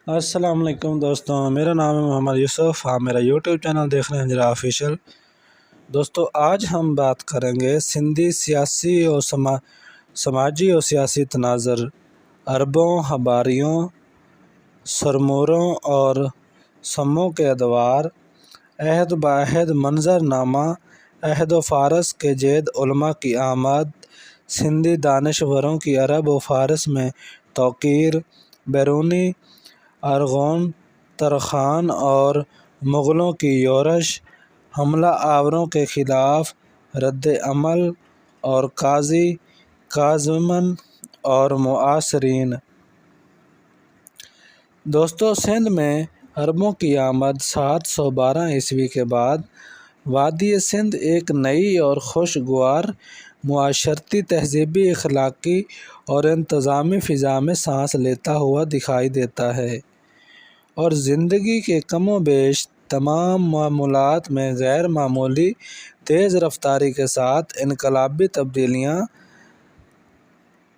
السلام علیکم دوستوں، میرا نام ہے محمد یوسف۔ آپ میرا یوٹیوب چینل دیکھ رہے ہیں ہجرا آفیشیل۔ دوستوں، آج ہم بات کریں گے سندھی سیاسی اور سماجی اور سیاسی تناظر، عربوں، حباریوں، سرموروں اور سموں کے ادوار، عہد بعہد منظر نامہ، عہد و فارس کے جید علماء کی آمد، سندھی دانشوروں کی عرب و فارس میں توقیر، بیرونی ارغون ترخان اور مغلوں کی یورش، حملہ آوروں کے خلاف رد عمل اور قاضی کاظمن اور معاصرین۔ دوستو، سندھ میں عربوں کی آمد 712 کے بعد وادی سندھ ایک نئی اور خوشگوار معاشرتی، تہذیبی، اخلاقی اور انتظامی فضا میں سانس لیتا ہوا دکھائی دیتا ہے، اور زندگی کے کم و بیش تمام معاملات میں غیر معمولی تیز رفتاری کے ساتھ انقلابی تبدیلیاں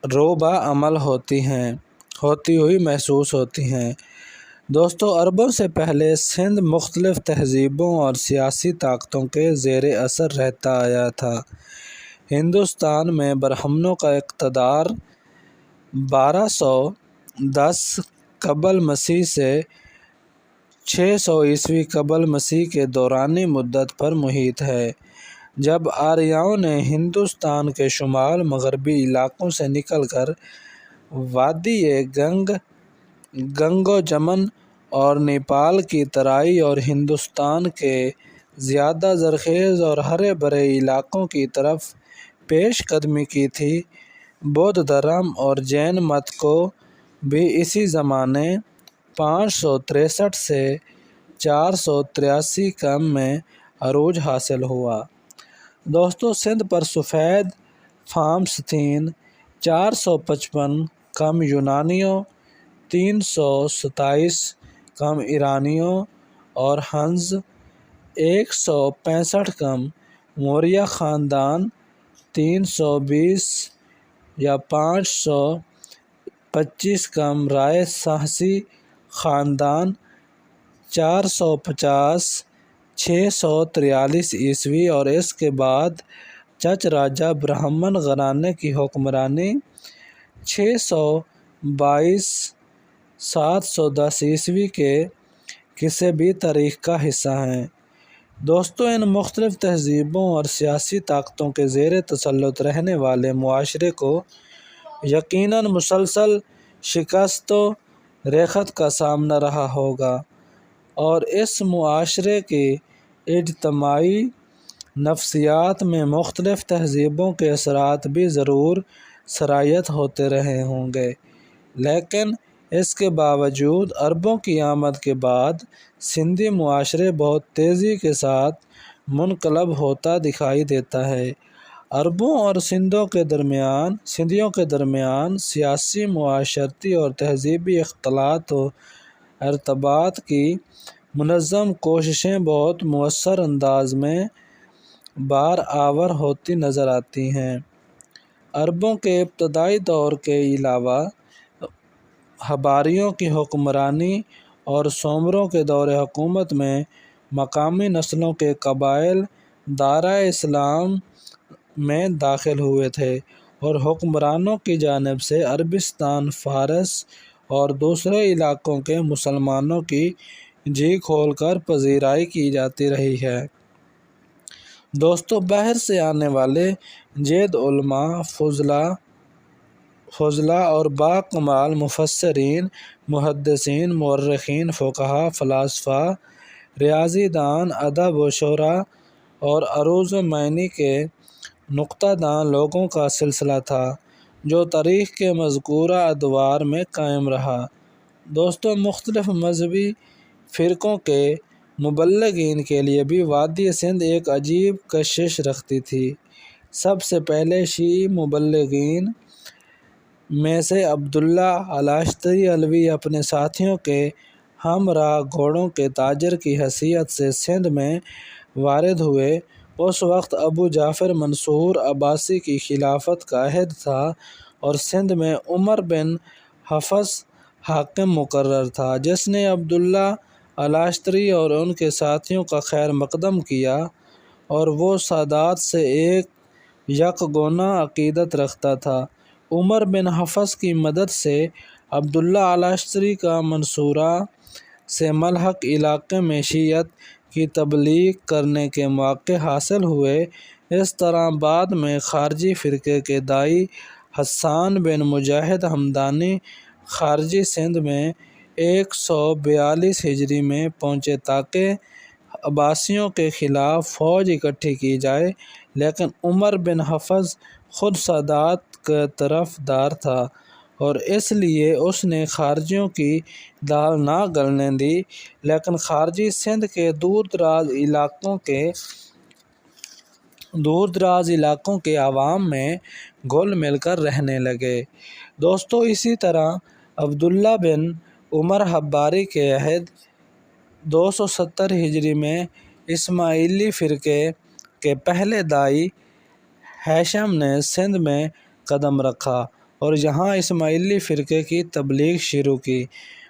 روبہ عمل ہوتی ہوئی محسوس ہوتی ہیں۔ دوستو، عربوں سے پہلے سندھ مختلف تہذیبوں اور سیاسی طاقتوں کے زیر اثر رہتا آیا تھا۔ ہندوستان میں برہمنوں کا اقتدار 1210 قبل مسیح سے 600 قبل مسیح کے دورانی مدت پر محیط ہے، جب آریاؤں نے ہندوستان کے شمال مغربی علاقوں سے نکل کر وادی گنگ و جمن اور نیپال کی ترائی اور ہندوستان کے زیادہ زرخیز اور ہرے بھرے علاقوں کی طرف پیش قدمی کی تھی۔ بدھ دھرم اور جین مت کو بھی اسی زمانے 563 سے 483 میں عروج حاصل ہوا۔ دوستو، سندھ پر سفید فام ستین 455 یونانیوں، 327 ایرانیوں اور ہنز 165 موریہ خاندان، 320 یا 525 رائے سہسی خاندان، 450 643 اور اس کے بعد چچ راجہ برہمن گھرانے کی حکمرانی 622 710 کے کسی بھی تاریخ کا حصہ ہیں۔ دوستو، ان مختلف تہذیبوں اور سیاسی طاقتوں کے زیر تسلط رہنے والے معاشرے کو یقیناً مسلسل شکست و ریخت کا سامنا رہا ہوگا، اور اس معاشرے کی اجتماعی نفسیات میں مختلف تہذیبوں کے اثرات بھی ضرور سرایت ہوتے رہے ہوں گے، لیکن اس کے باوجود عربوں کی آمد کے بعد سندھی معاشرے بہت تیزی کے ساتھ منقلب ہوتا دکھائی دیتا ہے۔ عربوں اور سندھیوں کے درمیان سیاسی، معاشرتی اور تہذیبی اختلاط و ارتباط کی منظم کوششیں بہت مؤثر انداز میں بار آور ہوتی نظر آتی ہیں۔ عربوں کے ابتدائی دور کے علاوہ حباریوں کی حکمرانی اور سومروں کے دور حکومت میں مقامی نسلوں کے قبائل دائرۂ اسلام میں داخل ہوئے تھے، اور حکمرانوں کی جانب سے عربستان، فارس اور دوسرے علاقوں کے مسلمانوں کی جی کھول کر پذیرائی کی جاتی رہی ہے۔ دوستو، باہر سے آنے والے جید علماء، فضلاء اور باکمال مفسرین، محدثین، مورخین، فقہا، فلاسفہ، ریاضی دان، ادیب و شعراء اور عروض و معنی کے نکتہ دان لوگوں کا سلسلہ تھا، جو تاریخ کے مذکورہ ادوار میں قائم رہا۔ دوستو، مختلف مذہبی فرقوں کے مبلغین کے لیے بھی وادی سندھ ایک عجیب کشش رکھتی تھی۔ سب سے پہلے شیعی مبلغین میں سے عبداللہ الاشتری علوی اپنے ساتھیوں کے ہمراہ گھوڑوں کے تاجر کی حیثیت سے سندھ میں وارد ہوئے۔ اس وقت ابو جعفر منصور عباسی کی خلافت کا عہد تھا، اور سندھ میں عمر بن حفص حاکم مقرر تھا، جس نے عبداللہ الاشتری اور ان کے ساتھیوں کا خیر مقدم کیا، اور وہ سادات سے ایک یکگونا عقیدت رکھتا تھا۔ عمر بن حفص کی مدد سے عبداللہ الاشتری کا منصورہ سے ملحق علاقے میں شیعت کی تبلیغ کرنے کے مواقع حاصل ہوئے۔ اس طرح بعد میں خارجی فرقے کے داعی حسان بن مجاہد ہمدانی خارجی سندھ میں 142 ہجری میں پہنچے تاکہ عباسیوں کے خلاف فوج اکٹھی کی جائے، لیکن عمر بن حفص خود سادات کا طرف دار تھا اور اس لیے اس نے خارجیوں کی دال نہ گلنے دی، لیکن خارجی سندھ کے دور دراز علاقوں کے عوام میں گھل مل کر رہنے لگے۔ دوستو، اسی طرح عبداللہ بن عمر حباری کے عہد 270 ہجری میں اسماعیلی فرقے کے پہلے داعی ہیثم نے سندھ میں قدم رکھا اور یہاں اسماعیلی فرقے کی تبلیغ شروع کی۔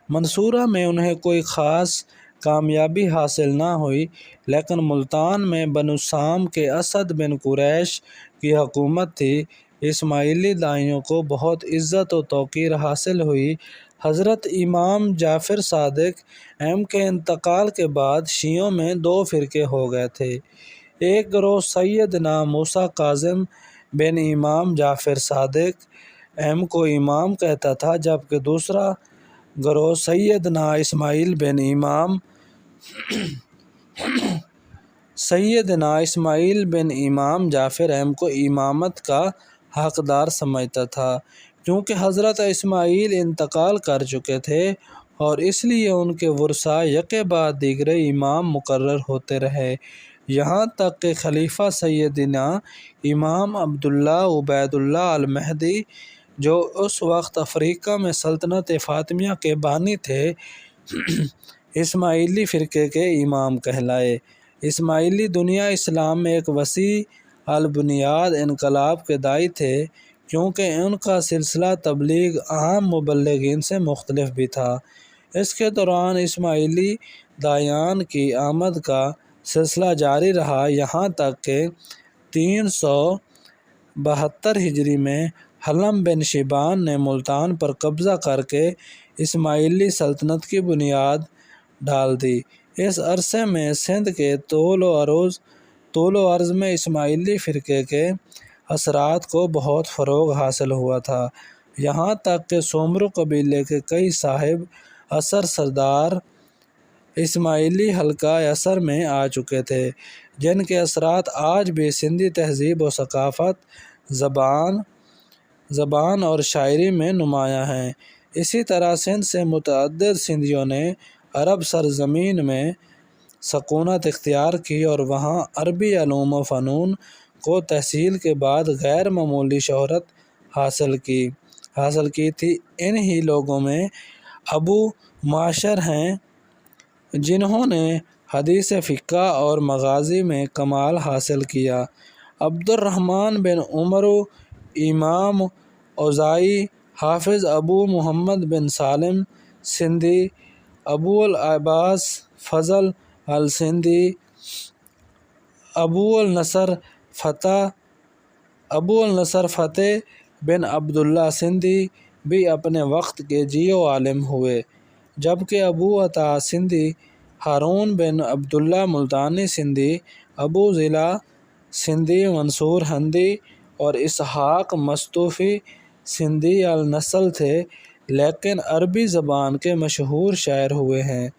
منصورہ میں انہیں کوئی خاص کامیابی حاصل نہ ہوئی، لیکن ملتان میں بنو سام کے اسد بن قریش کی حکومت تھی۔ اسماعیلی داعیوں کو بہت عزت و توقیر حاصل ہوئی۔ حضرت امام جعفر صادق کے انتقال کے بعد شیعوں میں دو فرقے ہو گئے تھے۔ ایک گروہ سیدنا موسیٰ کاظم بن امام جعفر صادق کو امام کہتا تھا، جبکہ دوسرا گروہ سیدنا اسماعیل بن امام جعفر کو امامت کا حقدار سمجھتا تھا۔ کیونکہ حضرت اسماعیل انتقال کر چکے تھے اور اس لیے ان کے ورثاء یکے بعد دیگرے امام مقرر ہوتے رہے، یہاں تک کہ خلیفہ سیدنا امام عبداللہ عبید اللہ المہدی، جو اس وقت افریقہ میں سلطنت فاطمیہ کے بانی تھے، اسماعیلی فرقے کے امام کہلائے۔ اسماعیلی دنیا اسلام میں ایک وسیع البنیاد انقلاب کے داعی تھے، کیونکہ ان کا سلسلہ تبلیغ عام مبلغین سے مختلف بھی تھا۔ اس کے دوران اسماعیلی داعیان کی آمد کا سلسلہ جاری رہا، یہاں تک کہ 372 ہجری میں حلم بن شیبان نے ملتان پر قبضہ کر کے اسماعیلی سلطنت کی بنیاد ڈال دی۔ اس عرصے میں سندھ کے طول و عرض میں اسماعیلی فرقے کے اثرات کو بہت فروغ حاصل ہوا تھا، یہاں تک کہ سومرو قبیلے کے کئی صاحب اثر سردار اسماعیلی حلقہ اثر میں آ چکے تھے، جن کے اثرات آج بھی سندھی تہذیب و ثقافت، زبان اور شاعری میں نمایاں ہیں۔ اسی طرح سندھ سے متعدد سندھیوں نے عرب سرزمین میں سکونت اختیار کی اور وہاں عربی علوم و فنون کو تحصیل کے بعد غیر معمولی شہرت حاصل کی تھی۔ انہی لوگوں میں ابو معشر ہیں، جنہوں نے حدیث فقہ اور مغازی میں کمال حاصل کیا۔ عبد الرحمن بن عمرو امام اوزاعی، حافظ ابو محمد بن سالم سندھی، ابو العباس فضل السندھی، ابو النصر فتح بن عبداللہ سندھی بھی اپنے وقت کے جیو عالم ہوئے، جبکہ ابو عطا سندھی، ہارون بن عبداللہ ملتانی سندھی، ابو ضلع سندھی منصور ہندی اور اسحاق مستوفی سندھی النسل تھے، لیکن عربی زبان کے مشہور شاعر ہوئے ہیں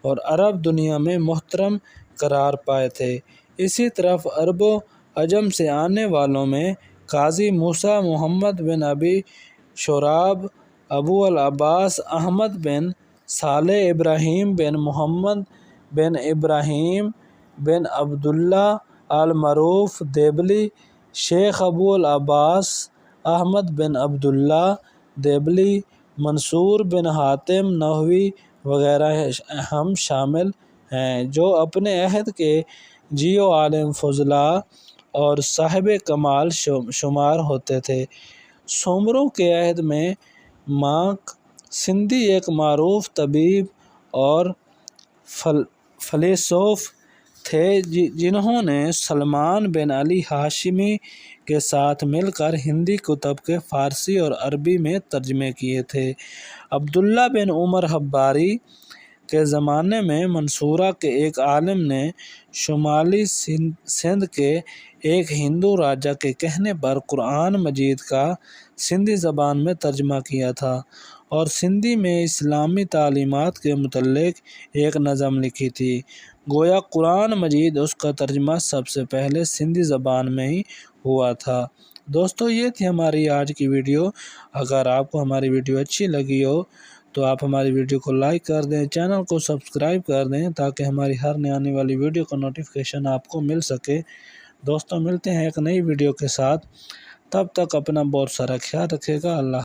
اور عرب دنیا میں محترم قرار پائے تھے۔ اسی طرف عرب و عجم سے آنے والوں میں قاضی موسیٰ محمد بن ابی شراب، ابو العباس احمد بن صالح، ابراہیم بن محمد بن ابراہیم بن عبداللہ المعروف دیبلی، شیخ ابو العباس احمد بن عبداللہ دیبلی، منصور بن حاتم نحوی وغیرہ ہم شامل ہیں، جو اپنے عہد کے جیو عالم فضلاء اور صاحب کمال شمار ہوتے تھے۔ سومروں کے عہد میں مانک سندھی ایک معروف طبیب اور فیلسوف تھے جنہوں نے سلمان بن علی ہاشمی کے ساتھ مل کر ہندی کتب کے فارسی اور عربی میں ترجمے کیے تھے۔ عبداللہ بن عمر حباری کے زمانے میں منصورہ کے ایک عالم نے شمالی سندھ کے ایک ہندو راجا کے کہنے پر قرآن مجید کا سندھی زبان میں ترجمہ کیا تھا اور سندھی میں اسلامی تعلیمات کے متعلق ایک نظم لکھی تھی۔ گویا قرآن مجید اس کا ترجمہ سب سے پہلے سندھی زبان میں ہی ہوا تھا۔ دوستو یہ تھی ہماری آج کی ویڈیو۔ اگر آپ کو ہماری ویڈیو اچھی لگی ہو تو آپ ہماری ویڈیو کو لائک کر دیں، چینل کو سبسکرائب کر دیں تاکہ ہماری ہر نئی آنے والی ویڈیو کا نوٹیفیکیشن آپ کو مل سکے۔ دوستو ملتے ہیں ایک نئی ویڈیو کے ساتھ، تب تک اپنا بہت سارا خیال رکھے گا۔ اللہ